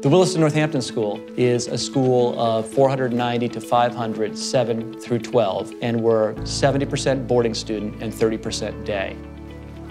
The Williston Northampton School is a school of 490 to 500, 7 through 12, and we're 70% boarding student and 30% day.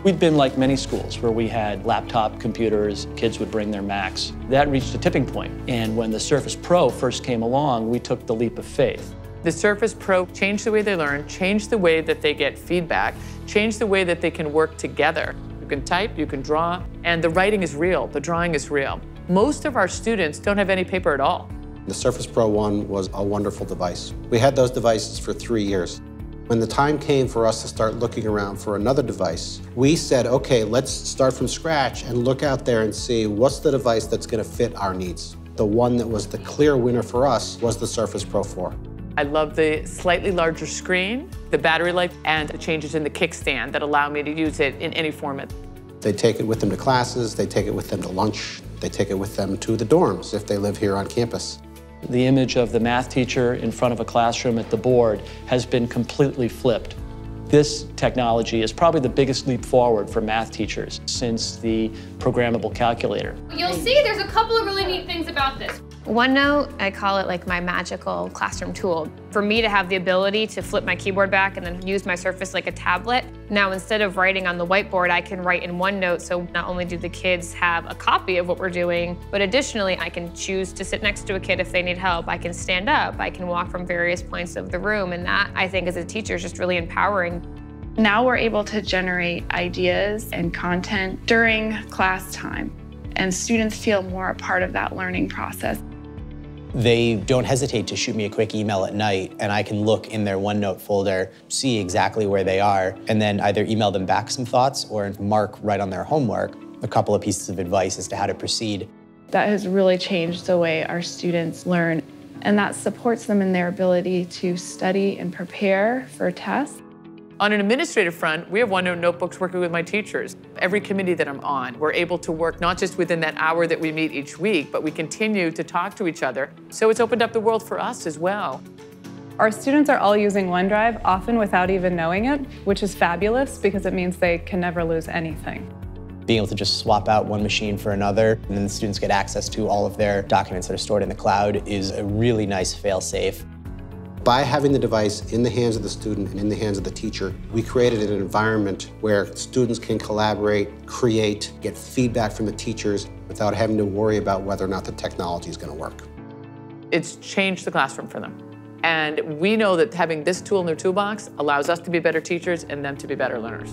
We'd been like many schools where we had laptop computers, kids would bring their Macs. That reached a tipping point, and when the Surface Pro first came along, we took the leap of faith. The Surface Pro changed the way they learn, changed the way that they get feedback, changed the way that they can work together. You can type, you can draw, and the writing is real, the drawing is real. Most of our students don't have any paper at all. The Surface Pro 1 was a wonderful device. We had those devices for 3 years. When the time came for us to start looking around for another device, we said, okay, let's start from scratch and look out there and see what's the device that's going to fit our needs. The one that was the clear winner for us was the Surface Pro 4. I love the slightly larger screen, the battery life, and the changes in the kickstand that allow me to use it in any format. They take it with them to classes, they take it with them to lunch, they take it with them to the dorms if they live here on campus. The image of the math teacher in front of a classroom at the board has been completely flipped. This technology is probably the biggest leap forward for math teachers since the programmable calculator. You'll see there's a couple of really neat things about this. OneNote, I call it like my magical classroom tool. For me to have the ability to flip my keyboard back and then use my Surface like a tablet, now instead of writing on the whiteboard, I can write in OneNote, so not only do the kids have a copy of what we're doing, but additionally I can choose to sit next to a kid if they need help. I can stand up, I can walk from various points of the room, and that, I think, as a teacher is just really empowering. Now we're able to generate ideas and content during class time, and students feel more a part of that learning process. They don't hesitate to shoot me a quick email at night, and I can look in their OneNote folder, see exactly where they are, and then either email them back some thoughts or mark right on their homework a couple of pieces of advice as to how to proceed. That has really changed the way our students learn, and that supports them in their ability to study and prepare for tests. On an administrative front, we have OneNote notebooks working with my teachers. Every committee that I'm on, we're able to work not just within that hour that we meet each week, but we continue to talk to each other. So it's opened up the world for us as well. Our students are all using OneDrive, often without even knowing it, which is fabulous because it means they can never lose anything. Being able to just swap out one machine for another, and then the students get access to all of their documents that are stored in the cloud is a really nice fail-safe. By having the device in the hands of the student and in the hands of the teacher, we created an environment where students can collaborate, create, get feedback from the teachers without having to worry about whether or not the technology is going to work. It's changed the classroom for them. And we know that having this tool in their toolbox allows us to be better teachers and them to be better learners.